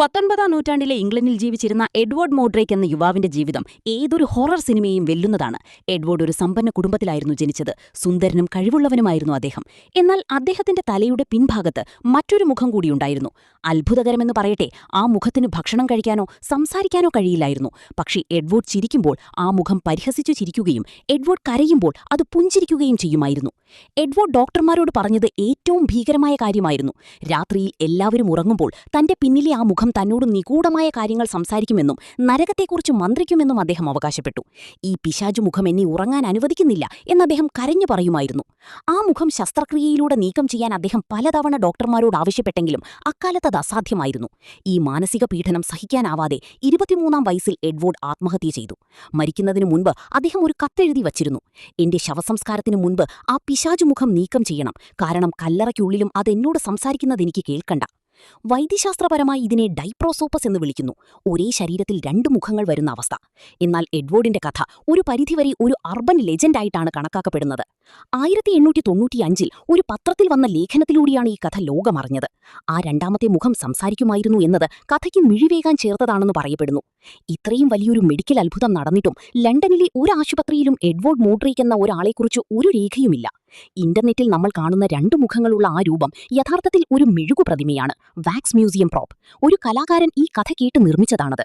19ാം നൂറ്റാണ്ടിലെ ഇംഗ്ലണ്ടിൽ ജീവിച്ചിരുന്ന എഡ്വേർഡ് മോഡ്രേക്ക് എന്ന യുവാവിന്റെ ജീവിതം ഏതൊരു ഹൊറർ സിനിമയും വെല്ലുന്നതാണ്. എഡ്വേർഡ് ഒരു സമ്പന്ന കുടുംബത്തിലായിരുന്നു ജനിച്ചത്. സുന്ദരനും കഴിവുള്ളവനുമായിരുന്നു അദ്ദേഹം. എന്നാൽ അദ്ദേഹത്തിന്റെ തലയുടെ പിൻഭാഗത്ത് മറ്റൊരു മുഖം കൂടിയുണ്ടായിരുന്നു. അത്ഭുതകരമെന്ന് പറയട്ടെ, ആ മുഖത്തിന് ഭക്ഷണം കഴിക്കാനോ സംസാരിക്കാനോ കഴിയില്ലായിരുന്നു. പക്ഷേ എഡ്വേർഡ് ചിരിക്കുമ്പോൾ ആ മുഖം പരിഹസിച്ചു ചിരിക്കുകയും എഡ്വേർഡ് കരയുമ്പോൾ അത് പുഞ്ചിരിക്കുകയും ചെയ്യുമായിരുന്നു. എഡ്വേർഡ് ഡോക്ടർമാരോട് പറഞ്ഞത് ഏറ്റവും ഭീകരമായ കാര്യമായിരുന്നു. രാത്രിയിൽ എല്ലാവരും ഉറങ്ങുമ്പോൾ തന്റെ പിന്നിലെ ആ മുഖം തന്നോട് നിഗൂഢമായ കാര്യങ്ങൾ സംസാരിക്കുമെന്നും നരകത്തെക്കുറിച്ച് മന്ത്രിക്കുമെന്നും അദ്ദേഹം അവകാശപ്പെട്ടു. ഈ പിശാചുമുഖം എന്നെ ഉറങ്ങാൻ അനുവദിക്കുന്നില്ല എന്ന് അദ്ദേഹം കരഞ്ഞു പറയുമായിരുന്നു. ആ മുഖം ശസ്ത്രക്രിയയിലൂടെ നീക്കം ചെയ്യാൻ അദ്ദേഹം പലതവണ ഡോക്ടർമാരോട് ആവശ്യപ്പെട്ടെങ്കിലും അക്കാലത്ത് അത് അസാധ്യമായിരുന്നു. ഈ മാനസിക പീഡനം സഹിക്കാനാവാതെ 23ാം വയസ്സിൽ എഡ്വേർഡ് ആത്മഹത്യ ചെയ്തു. മരിക്കുന്നതിനു മുൻപ് അദ്ദേഹം ഒരു കത്തെഴുതി വച്ചിരുന്നു: എന്റെ ശവസംസ്കാരത്തിനു മുൻപ് ആ പിശാചുമുഖം നീക്കം ചെയ്യണം, കാരണം കല്ലറയ്ക്കുള്ളിലും അതെന്നോട് സംസാരിക്കുന്നത് എനിക്ക് കേൾക്കണ്ട. വൈദ്യശാസ്ത്രപരമായി ഇതിനെ ഡൈപ്രോസോപ്പസ് എന്ന് വിളിക്കുന്നു. ഒരേ ശരീരത്തിൽ 2 മുഖങ്ങൾ വരുന്ന അവസ്ഥ. എന്നാൽ എഡ്വേർഡിന്റെ കഥ ഒരു പരിധിവരെ ഒരു അർബൻ ലെജൻഡായിട്ടാണ് കണക്കാക്കപ്പെടുന്നത്. 1895 ഒരു പത്രത്തിൽ വന്ന ലേഖനത്തിലൂടെയാണ് ഈ കഥ ലോകമറിഞ്ഞത്. ആ രണ്ടാമത്തെ മുഖം സംസാരിക്കുമായിരുന്നു എന്നത് കഥയ്ക്ക് മിഴിവേകാൻ ചേർത്തതാണെന്ന് പറയപ്പെടുന്നു. ഇത്രയും വലിയൊരു മെഡിക്കൽ അത്ഭുതം നടന്നിട്ടും ലണ്ടനിലെ ഒരു ആശുപത്രിയിലും എഡ്വേർഡ് മോഡ്രേക്ക് എന്ന ഒരാളെക്കുറിച്ച് ഒരു രേഖയുമില്ല. ഇന്റർനെറ്റിൽ നമ്മൾ കാണുന്ന 2 മുഖങ്ങളുള്ള ആ രൂപം യഥാർത്ഥത്തിൽ ഒരു മെഴുകുപ്രതിമയാണ്. Wax museum prop. ഒരു കലാകാരൻ ഈ കഥ കേട്ട് നിർമ്മിച്ചതാണത്.